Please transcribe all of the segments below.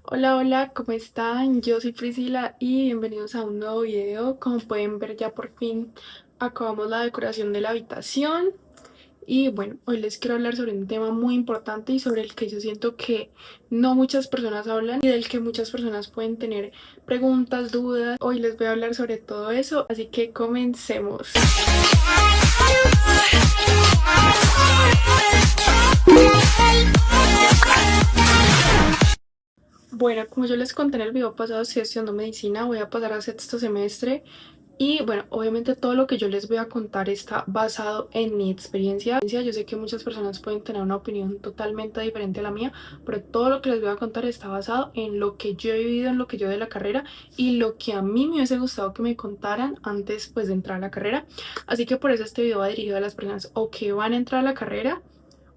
Hola, hola, ¿cómo están? Yo soy Priscila y bienvenidos a un nuevo video. Como pueden ver, ya por fin acabamos la decoración de la habitación. Y bueno, hoy les quiero hablar sobre un tema muy importante y sobre el que yo siento que no muchas personas hablan y del que muchas personas pueden tener preguntas, dudas. Hoy les voy a hablar sobre todo eso, así que comencemos. Bueno, como yo les conté en el video pasado, estoy estudiando medicina, voy a pasar a sexto semestre y bueno, obviamente todo lo que yo les voy a contar está basado en mi experiencia. Yo sé que muchas personas pueden tener una opinión totalmente diferente a la mía, pero todo lo que les voy a contar está basado en lo que yo he vivido, en lo que yo de la carrera y lo que a mí me hubiese gustado que me contaran antes pues de entrar a la carrera. Así que por eso este video va dirigido a las personas o que van a entrar a la carrera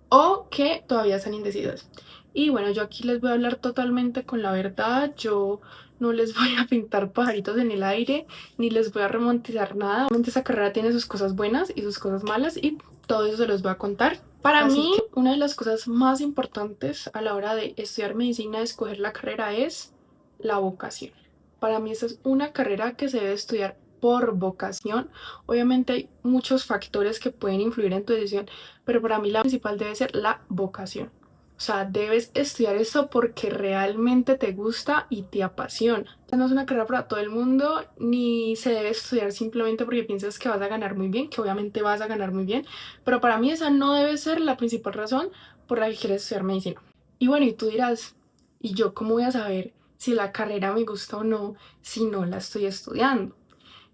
o que todavía están indecidas. Y bueno, yo aquí les voy a hablar totalmente con la verdad. Yo no les voy a pintar pajaritos en el aire ni les voy a romantizar nada. Obviamente esa carrera tiene sus cosas buenas y sus cosas malas y todo eso se los voy a contar. Para mí, una de las cosas más importantes a la hora de estudiar medicina, de escoger la carrera, es la vocación. Para mí esta es una carrera que se debe estudiar por vocación. Obviamente hay muchos factores que pueden influir en tu decisión, pero para mí la principal debe ser la vocación. O sea, debes estudiar esto porque realmente te gusta y te apasiona. No es una carrera para todo el mundo, ni se debe estudiar simplemente porque piensas que vas a ganar muy bien, que obviamente vas a ganar muy bien, pero para mí esa no debe ser la principal razón por la que quieres estudiar medicina. Y bueno, y tú dirás, ¿y yo cómo voy a saber si la carrera me gusta o no si no la estoy estudiando?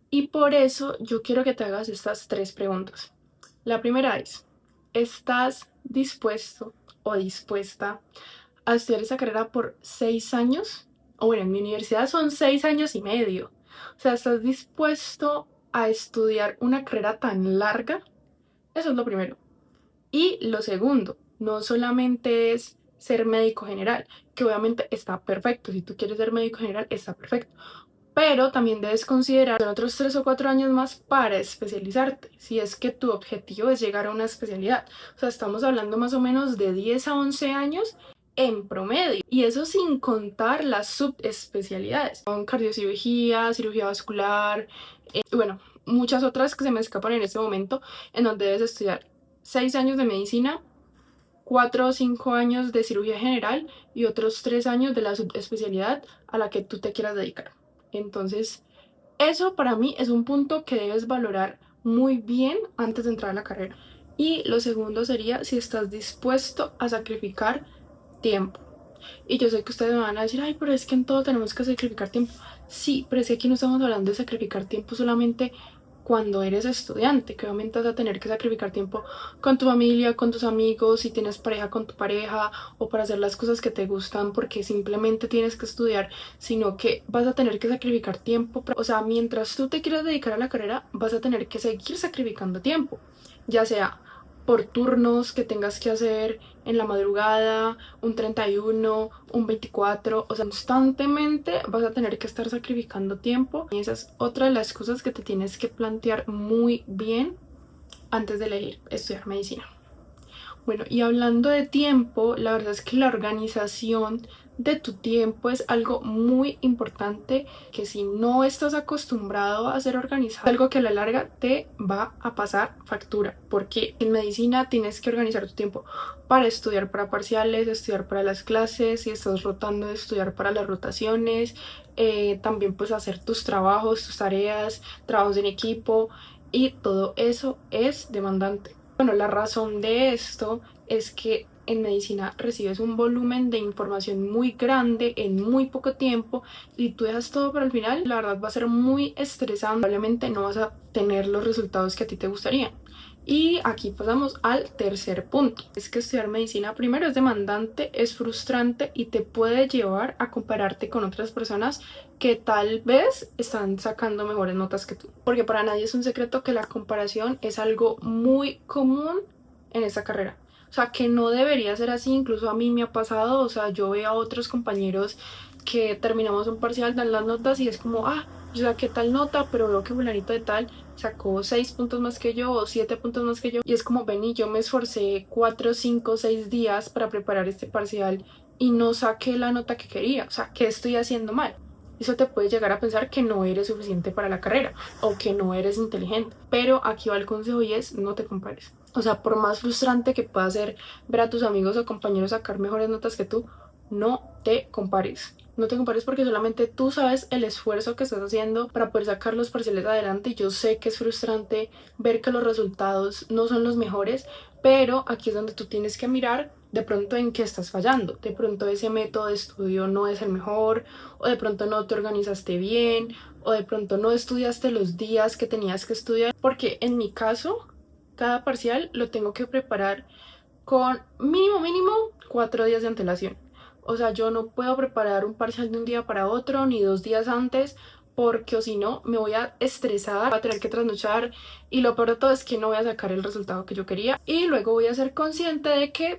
Y por eso yo quiero que te hagas estas tres preguntas. La primera es, ¿estás dispuesto o dispuesta a estudiar esa carrera por 6 años? O bueno, en mi universidad son 6 años y medio. O sea, ¿estás dispuesto a estudiar una carrera tan larga? Eso es lo primero. Y lo segundo, no solamente es ser médico general, que obviamente está perfecto. Si tú quieres ser médico general, está perfecto, pero también debes considerar otros 3 o 4 años más para especializarte, si es que tu objetivo es llegar a una especialidad. O sea, estamos hablando más o menos de 10 a 11 años en promedio, y eso sin contar las subespecialidades, con cardiocirugía, cirugía vascular, y bueno, muchas otras que se me escapan en este momento, en donde debes estudiar 6 años de medicina, 4 o 5 años de cirugía general y otros 3 años de la subespecialidad a la que tú te quieras dedicar. Entonces, eso para mí es un punto que debes valorar muy bien antes de entrar a la carrera. Y lo segundo sería si estás dispuesto a sacrificar tiempo. Y yo sé que ustedes me van a decir, ay, pero es que en todo tenemos que sacrificar tiempo. Sí, pero es que aquí no estamos hablando de sacrificar tiempo solamente cuando eres estudiante, que obviamente vas a tener que sacrificar tiempo con tu familia, con tus amigos, si tienes pareja, con tu pareja, o para hacer las cosas que te gustan porque simplemente tienes que estudiar, sino que vas a tener que sacrificar tiempo. O sea, mientras tú te quieras dedicar a la carrera, vas a tener que seguir sacrificando tiempo, ya sea por turnos que tengas que hacer en la madrugada, un 31, un 24, o sea, constantemente vas a tener que estar sacrificando tiempo, y esa es otra de las cosas que te tienes que plantear muy bien antes de elegir estudiar medicina. Bueno, y hablando de tiempo, la verdad es que la organización de tu tiempo es algo muy importante, que si no estás acostumbrado a ser organizado, algo que a la larga te va a pasar factura, porque en medicina tienes que organizar tu tiempo para estudiar para parciales, estudiar para las clases, si estás rotando, estudiar para las rotaciones, también pues hacer tus trabajos, tus tareas, trabajos en equipo, y todo eso es demandante. Bueno, la razón de esto es que en medicina recibes un volumen de información muy grande en muy poco tiempo y tú dejas todo para el final. La verdad va a ser muy estresante, probablemente no vas a tener los resultados que a ti te gustaría. Y aquí pasamos al tercer punto. Es que estudiar medicina primero es demandante, es frustrante y te puede llevar a compararte con otras personas que tal vez están sacando mejores notas que tú. Porque para nadie es un secreto que la comparación es algo muy común en esta carrera. O sea, que no debería ser así, incluso a mí me ha pasado. O sea, yo veo a otros compañeros que terminamos un parcial, dan las notas y es como, ah, yo saqué tal nota, pero veo que fulanito de tal sacó 6 puntos más que yo o 7 puntos más que yo. Y es como, ven, y yo me esforcé 4, 5, 6 días para preparar este parcial y no saqué la nota que quería, o sea, ¿qué estoy haciendo mal? Eso te puede llegar a pensar que no eres suficiente para la carrera o que no eres inteligente. Pero aquí va el consejo y es: no te compares. O sea, por más frustrante que pueda ser ver a tus amigos o compañeros sacar mejores notas que tú, no te compares. No te compares porque solamente tú sabes el esfuerzo que estás haciendo para poder sacar los parciales adelante. Y yo sé que es frustrante ver que los resultados no son los mejores, pero aquí es donde tú tienes que mirar de pronto en qué estás fallando. De pronto ese método de estudio no es el mejor, o de pronto no te organizaste bien, o de pronto no estudiaste los días que tenías que estudiar. Porque en mi caso, cada parcial lo tengo que preparar con mínimo 4 días de antelación. O sea, yo no puedo preparar un parcial de un día para otro ni 2 días antes, porque o si no me voy a estresar, voy a tener que trasnochar y lo peor de todo es que no voy a sacar el resultado que yo quería y luego voy a ser consciente de que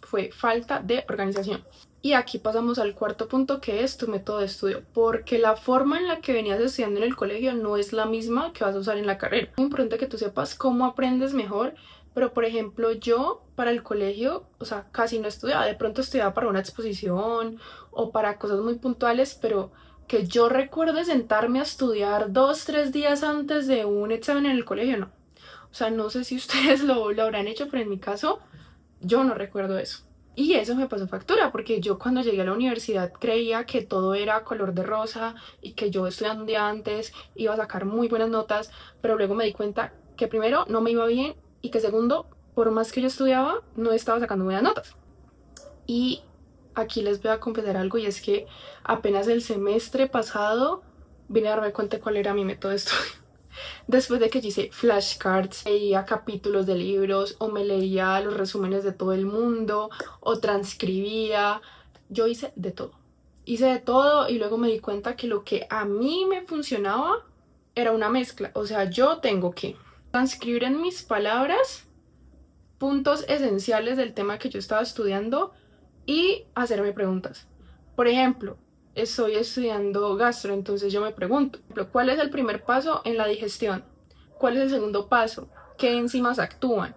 fue falta de organización. Y aquí pasamos al cuarto punto, que es tu método de estudio, porque la forma en la que venías estudiando en el colegio no es la misma que vas a usar en la carrera. Es muy importante que tú sepas cómo aprendes mejor. Pero por ejemplo, yo para el colegio, o sea, casi no estudiaba. De pronto estudiaba para una exposición o para cosas muy puntuales, pero que yo recuerde sentarme a estudiar 2, 3 días antes de un examen en el colegio, no. O sea, no sé si ustedes lo habrán hecho, pero en mi caso yo no recuerdo eso. Y eso me pasó factura, porque yo cuando llegué a la universidad creía que todo era color de rosa y que yo estudiando un día antes iba a sacar muy buenas notas, pero luego me di cuenta que primero no me iba bien y que segundo, por más que yo estudiaba, no estaba sacando buenas notas. Y aquí les voy a confesar algo, y es que apenas el semestre pasado vine a darme cuenta de cuál era mi método de estudio. Después de que yo hice flashcards, leía capítulos de libros o me leía los resúmenes de todo el mundo o transcribía, yo hice de todo. Hice de todo y luego me di cuenta que lo que a mí me funcionaba era una mezcla. O sea, yo tengo que transcribir en mis palabras puntos esenciales del tema que yo estaba estudiando y hacerme preguntas. Por ejemplo, estoy estudiando gastro, entonces yo me pregunto, ¿cuál es el primer paso en la digestión? ¿Cuál es el segundo paso? ¿Qué enzimas actúan?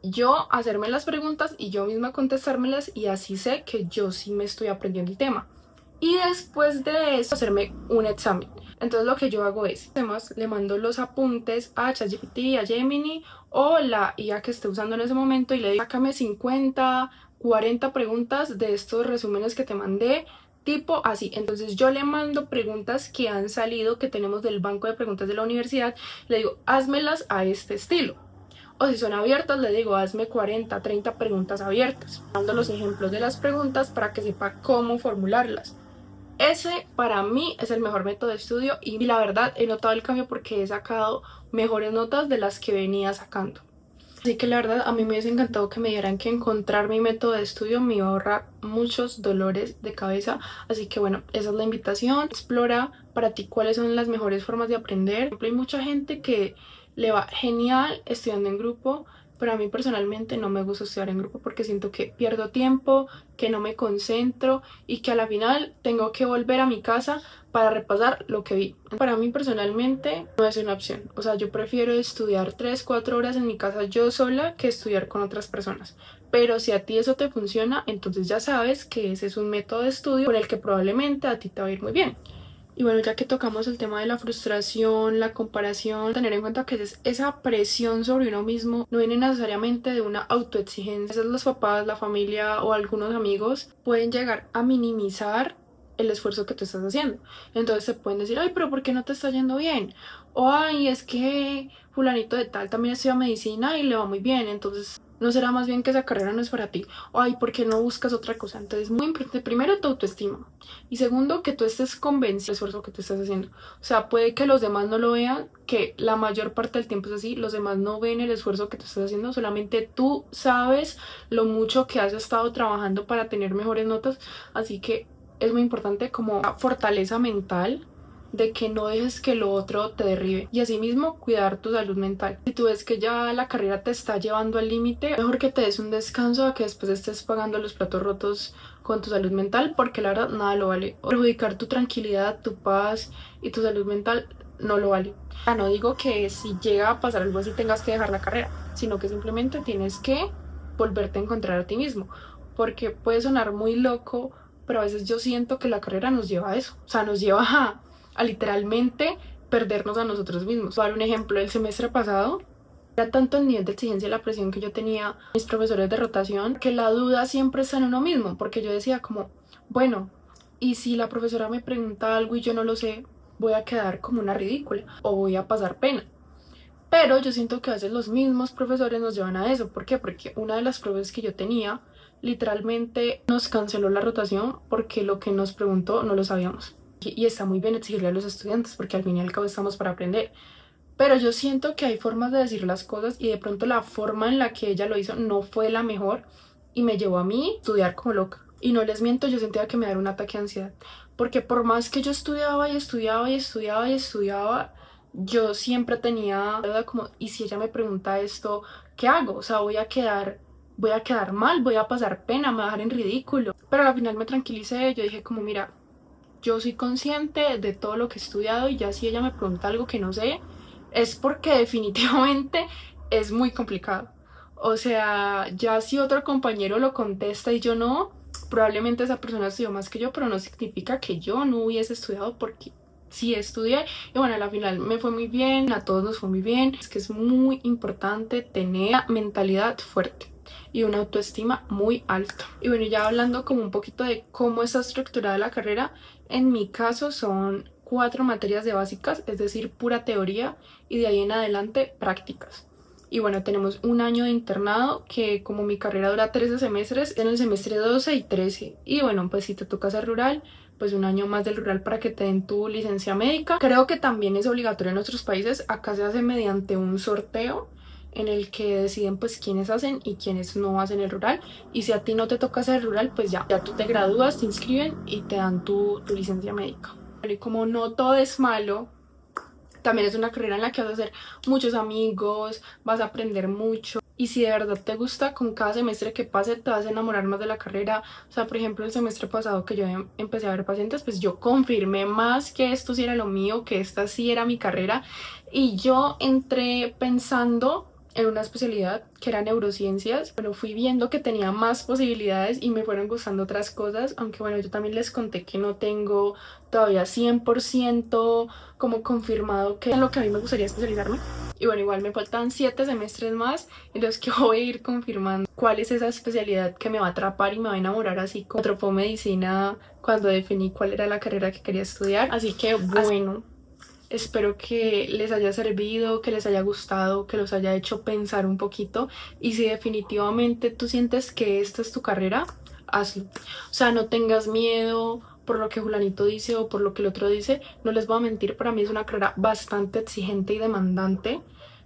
Yo hacerme las preguntas y yo misma contestármelas, y así sé que yo sí me estoy aprendiendo el tema. Y después de eso, hacerme un examen. Entonces lo que yo hago es, además, le mando los apuntes a ChatGPT, a Gemini o la IA que esté usando en ese momento y le digo: sácame 50, 40 preguntas de estos resúmenes que te mandé, tipo así. Entonces yo le mando preguntas que han salido, que tenemos del banco de preguntas de la universidad, le digo: házmelas a este estilo. O si son abiertas, le digo: hazme 40, 30 preguntas abiertas. Mando los ejemplos de las preguntas para que sepa cómo formularlas. Ese para mí es el mejor método de estudio y la verdad he notado el cambio porque he sacado mejores notas de las que venía sacando. Así que la verdad a mí me hubiese encantado que me dieran que encontrar mi método de estudio me iba a ahorrar muchos dolores de cabeza. Así que bueno, esa es la invitación. Explora para ti cuáles son las mejores formas de aprender. Por ejemplo, hay mucha gente que le va genial estudiando en grupo, pero a mí personalmente no me gusta estudiar en grupo porque siento que pierdo tiempo, que no me concentro y que a la final tengo que volver a mi casa para repasar lo que vi. Para mí personalmente no es una opción. O sea, yo prefiero estudiar 3, 4 horas en mi casa yo sola que estudiar con otras personas. Pero si a ti eso te funciona, entonces ya sabes que ese es un método de estudio con el que probablemente a ti te va a ir muy bien. Y bueno, ya que tocamos el tema de la frustración, la comparación, tener en cuenta que esa presión sobre uno mismo no viene necesariamente de una autoexigencia. A veces los papás, la familia o algunos amigos pueden llegar a minimizar el esfuerzo que tú estás haciendo. Entonces te pueden decir: ay, pero ¿por qué no te está yendo bien? O ay, es que fulanito de tal también estudia medicina y le va muy bien, entonces ¿no será más bien que esa carrera no es para ti? O ay, ¿por qué no buscas otra cosa? Entonces muy importante, primero, tu autoestima. Y segundo, que tú estés convencido del esfuerzo que tú estás haciendo. O sea, puede que los demás no lo vean, que la mayor parte del tiempo es así, los demás no ven el esfuerzo que tú estás haciendo, solamente tú sabes lo mucho que has estado trabajando para tener mejores notas. Así que es muy importante como una fortaleza mental de que no dejes que lo otro te derribe, y asimismo cuidar tu salud mental. Si tú ves que ya la carrera te está llevando al límite, mejor que te des un descanso a que después estés pagando los platos rotos con tu salud mental, porque la verdad nada lo vale. Perjudicar tu tranquilidad, tu paz y tu salud mental no lo vale. No digo que si llega a pasar algo así tengas que dejar la carrera, sino que simplemente tienes que volverte a encontrar a ti mismo, porque puede sonar muy loco, pero a veces yo siento que la carrera nos lleva a eso, o sea, nos lleva a literalmente perdernos a nosotros mismos. Para dar un ejemplo, el semestre pasado era tanto el nivel de exigencia y la presión que yo tenía mis profesores de rotación, que la duda siempre está en uno mismo, porque yo decía como, bueno, y si la profesora me pregunta algo y yo no lo sé, voy a quedar como una ridícula o voy a pasar pena. Pero yo siento que a veces los mismos profesores nos llevan a eso. ¿Por qué? Porque una de las pruebas que yo tenía literalmente nos canceló la rotación porque lo que nos preguntó no lo sabíamos. Y está muy bien exigirle a los estudiantes porque al fin y al cabo estamos para aprender. Pero yo siento que hay formas de decir las cosas y de pronto la forma en la que ella lo hizo no fue la mejor y me llevó a mí a estudiar como loca. Y no les miento, yo sentía que me daba un ataque de ansiedad. Porque por más que yo estudiaba y estudiaba y estudiaba y estudiaba, yo siempre tenía duda como, ¿y si ella me pregunta esto, qué hago? O sea, voy a quedar mal, voy a pasar pena, me voy a dejar en ridículo. Pero al final me tranquilicé, yo dije como, mira, yo soy consciente de todo lo que he estudiado y ya si ella me pregunta algo que no sé, es porque definitivamente es muy complicado. O sea, ya si otro compañero lo contesta y yo no, probablemente esa persona estudió más que yo, pero no significa que yo no hubiese estudiado porque sí estudié. Y bueno, al final me fue muy bien, a todos nos fue muy bien. Es que es muy importante tener una mentalidad fuerte y una autoestima muy alta. Y bueno, ya hablando como un poquito de cómo está estructurada la carrera, en mi caso son 4 materias de básicas, es decir, pura teoría, y de ahí en adelante prácticas. Y bueno, tenemos un año de internado que como mi carrera dura 13 semestres, en el semestre 12 y 13. Y bueno, pues si te toca hacer rural, pues un año más del rural para que te den tu licencia médica. Creo que también es obligatorio en otros países, acá se hace mediante un sorteo en el que deciden pues quiénes hacen y quiénes no hacen el rural. Y si a ti no te toca hacer el rural, pues ya tú te gradúas, te inscriben y te dan tu licencia médica. Y como no todo es malo, también es una carrera en la que vas a hacer muchos amigos, vas a aprender mucho. Y si de verdad te gusta, con cada semestre que pase te vas a enamorar más de la carrera. O sea, por ejemplo, el semestre pasado que yo empecé a ver pacientes, pues yo confirmé más que esto sí era lo mío, que esta sí era mi carrera. Y yo entré pensando en una especialidad que era neurociencias, pero fui viendo que tenía más posibilidades y me fueron gustando otras cosas, aunque bueno, yo también les conté que no tengo todavía 100% como confirmado que es lo que a mí me gustaría especializarme. Y bueno, igual me faltan 7 semestres más en los que voy a ir confirmando cuál es esa especialidad que me va a atrapar y me va a enamorar, así como atrapó medicina cuando definí cuál era la carrera que quería estudiar. Así que bueno, espero que les haya servido, que les haya gustado, que los haya hecho pensar un poquito. Y si definitivamente tú sientes que esta es tu carrera, hazlo. O sea, no tengas miedo por lo que Julanito dice o por lo que el otro dice. No les voy a mentir, para mí es una carrera bastante exigente y demandante.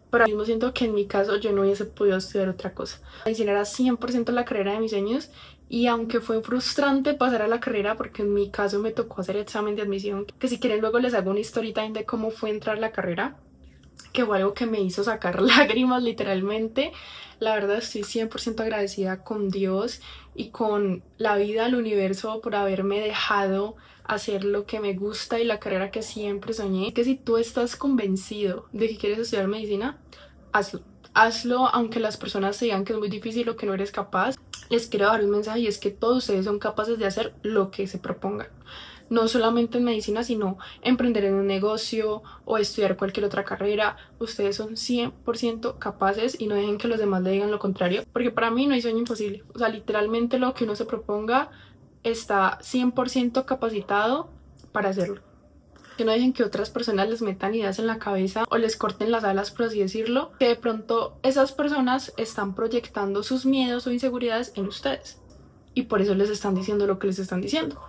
Pero al mismo siento que en mi caso yo no hubiese podido estudiar otra cosa. Medicina era 100% la carrera de mis sueños. Y aunque fue frustrante pasar a la carrera, porque en mi caso me tocó hacer examen de admisión, que si quieren luego les hago una story time de cómo fue entrar a la carrera, que fue algo que me hizo sacar lágrimas literalmente. La verdad estoy 100% agradecida con Dios y con la vida, el universo, por haberme dejado hacer lo que me gusta y la carrera que siempre soñé. Que si tú estás convencido de que quieres estudiar medicina, hazlo. Hazlo aunque las personas te digan que es muy difícil o que no eres capaz. Les quiero dar un mensaje y es que todos ustedes son capaces de hacer lo que se propongan. No solamente en medicina, sino emprender en un negocio o estudiar cualquier otra carrera. Ustedes son 100% capaces y no dejen que los demás le digan lo contrario, porque para mí no hay sueño imposible. O sea, literalmente lo que uno se proponga está 100% capacitado para hacerlo. Que no dejen que otras personas les metan ideas en la cabeza o les corten las alas, por así decirlo, que de pronto esas personas están proyectando sus miedos o inseguridades en ustedes y por eso les están diciendo lo que les están diciendo.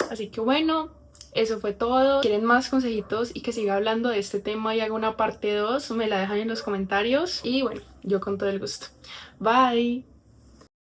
Así que bueno, eso fue todo. Si quieren más consejitos y que siga hablando de este tema y haga una parte 2, me la dejan en los comentarios y bueno, yo con todo el gusto. Bye.